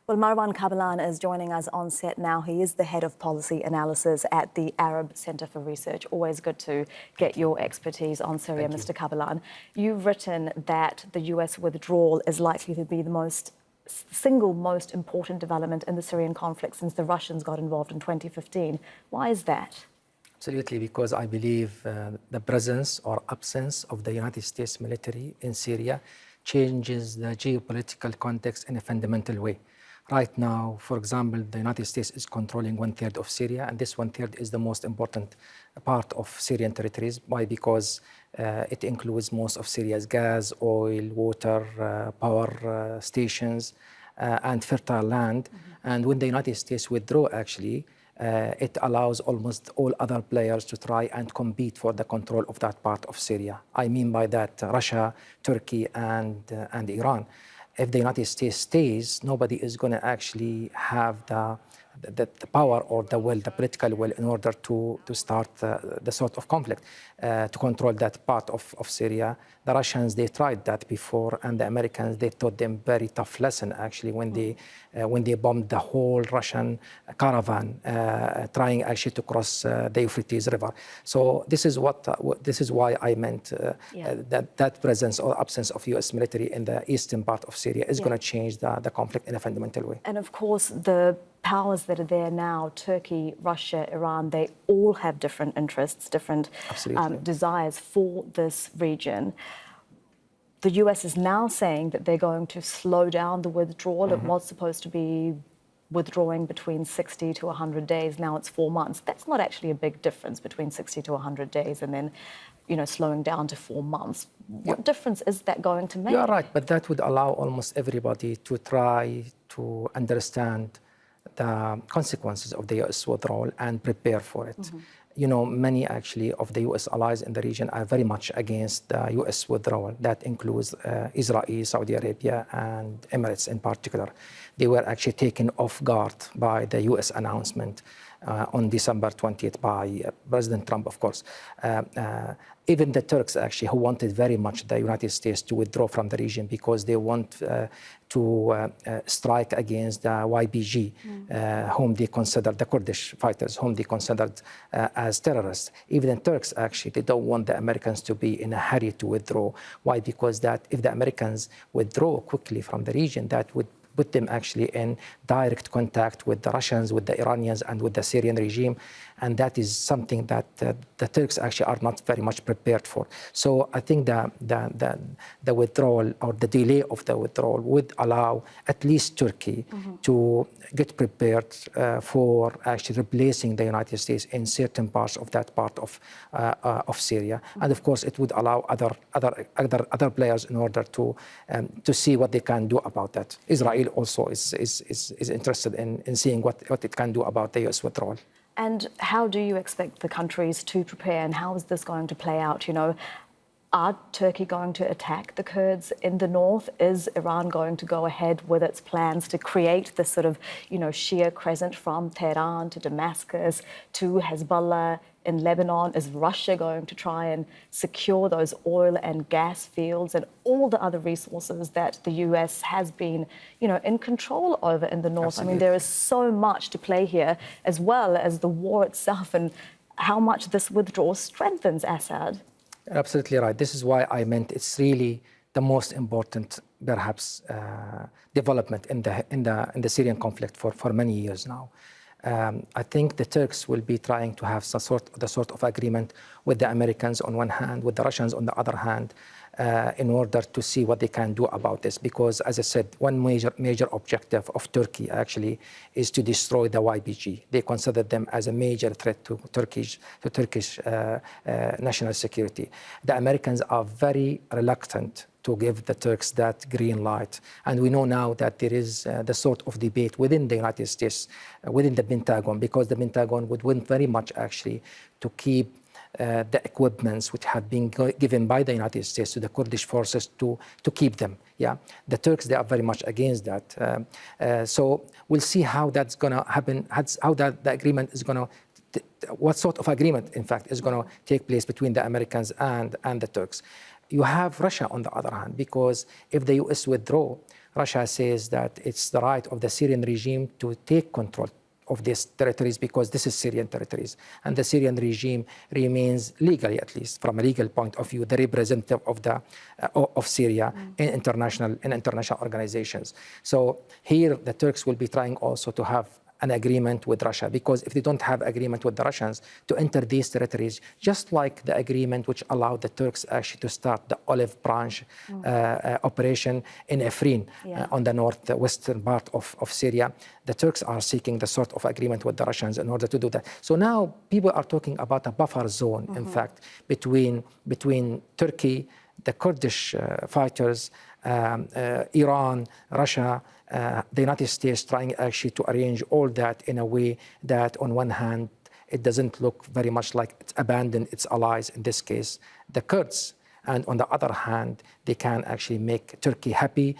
Well, Marwan Kabalan is joining us on set now. He is the head of policy analysis at the Arab Centre for Research. Always good to get your expertise on Syria, Mr. Kabalan. You've written that the US withdrawal is likely to be the single most important development in the Syrian conflict since the Russians got involved in 2015. Why is that? Absolutely, because I believe the presence or absence of the United States military in Syria changes the geopolitical context in a fundamental way. Right now, for example, the United States is controlling 1/3 of Syria, and this 1/3 is the most important part of Syrian territories. Why? Because it includes most of Syria's gas, oil, water, power stations, and fertile land. And when the United States withdraw, actually, it allows almost all other players to try and compete for the control of that part of Syria. I mean by that Russia, Turkey, and Iran. If the United States stays, nobody is going to actually have the power or the will, the political will, in order to start the sort of conflict to control that part of Syria. The Russians, they tried that before, and the Americans, they taught them very tough lesson actually when they bombed the whole Russian caravan trying actually to cross the Euphrates River. So this is why I meant that presence or absence of U.S. military in the eastern part of Syria is going to change the conflict in a fundamental way. And of course, the powers that are there now, Turkey, Russia, Iran, they all have different interests, different desires for this region. The US is now saying that they're going to slow down the withdrawal. It was supposed to be withdrawing between 60 to 100 days. Now it's 4 months. That's not actually a big difference between 60 to 100 days and then, slowing down to 4 months. What difference is that going to make? You're right, but that would allow almost everybody to try to understand the consequences of the U.S. withdrawal and prepare for it. Many actually of the U.S. allies in the region are very much against the U.S. withdrawal. That includes Israel, Saudi Arabia, and Emirates in particular. They were actually taken off guard by the U.S. announcement on December 20th by President Trump, of course. Even the Turks actually, who wanted very much the United States to withdraw from the region because they want to strike against the YPG, whom they considered, the Kurdish fighters, whom they considered as terrorists. Even the Turks actually, they don't want the Americans to be in a hurry to withdraw. Why? Because that if the Americans withdraw quickly from the region, that would put them actually in direct contact with the Russians, with the Iranians, and with the Syrian regime. And that is something that the Turks actually are not very much prepared for. So I think the withdrawal or the delay of the withdrawal would allow at least Turkey to get prepared for actually replacing the United States in certain parts of that part of Syria. And of course, it would allow other players in order to see what they can do about that. Israel also is interested in seeing what it can do about the U.S. withdrawal. And how do you expect the countries to prepare, and how is this going to play out? Are Turkey going to attack the Kurds in the north? Is Iran going to go ahead with its plans to create this sort of, Shia crescent from Tehran to Damascus to Hezbollah in Lebanon? Is Russia going to try and secure those oil and gas fields and all the other resources that the US has been, in control over in the north? Absolutely. I mean, there is so much to play here, as well as the war itself and how much this withdrawal strengthens Assad. Absolutely right. This is why I meant it's really the most important, perhaps, development in the Syrian conflict for many years now. I think the Turks will be trying to have the sort of agreement with the Americans on one hand, with the Russians on the other hand, in order to see what they can do about this. Because, as I said, one major objective of Turkey actually is to destroy the YPG. They consider them as a major threat to Turkish national security. The Americans are very reluctant to give the Turks that green light. And we know now that there is the sort of debate within the United States, within the Pentagon, because the Pentagon would want very much actually to keep the equipments which have been given by the United States to the Kurdish forces to keep them. Yeah, the Turks, they are very much against that. So we'll see how that's going to happen, how the agreement is going to, what sort of agreement, in fact, is going to take place between the Americans and the Turks. You have Russia on the other hand, because if the US withdraw, Russia says that it's the right of the Syrian regime to take control of these territories because this is Syrian territories. And the Syrian regime remains legally, at least from a legal point of view, the representative of Syria in international organizations. So here the Turks will be trying also to have an agreement with Russia, because if they don't have agreement with the Russians to enter these territories, just like the agreement which allowed the Turks actually to start the olive branch operation in Afrin on the northwestern part of Syria, the Turks are seeking the sort of agreement with the Russians in order to do that. So now people are talking about a buffer zone, in fact, between Turkey, the Kurdish fighters, Iran, Russia, the United States trying actually to arrange all that in a way that on one hand, it doesn't look very much like it's abandoned its allies, in this case, the Kurds. And on the other hand, they can actually make Turkey happy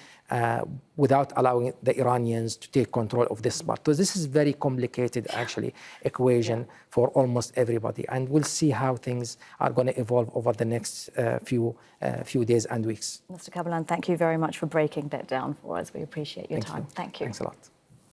without allowing the Iranians to take control of this part. So this is very complicated, actually, equation for almost everybody. And we'll see how things are going to evolve over the next few days and weeks. Mr. Kabalan, thank you very much for breaking that down for us. We appreciate your time. Thank you. Thanks a lot.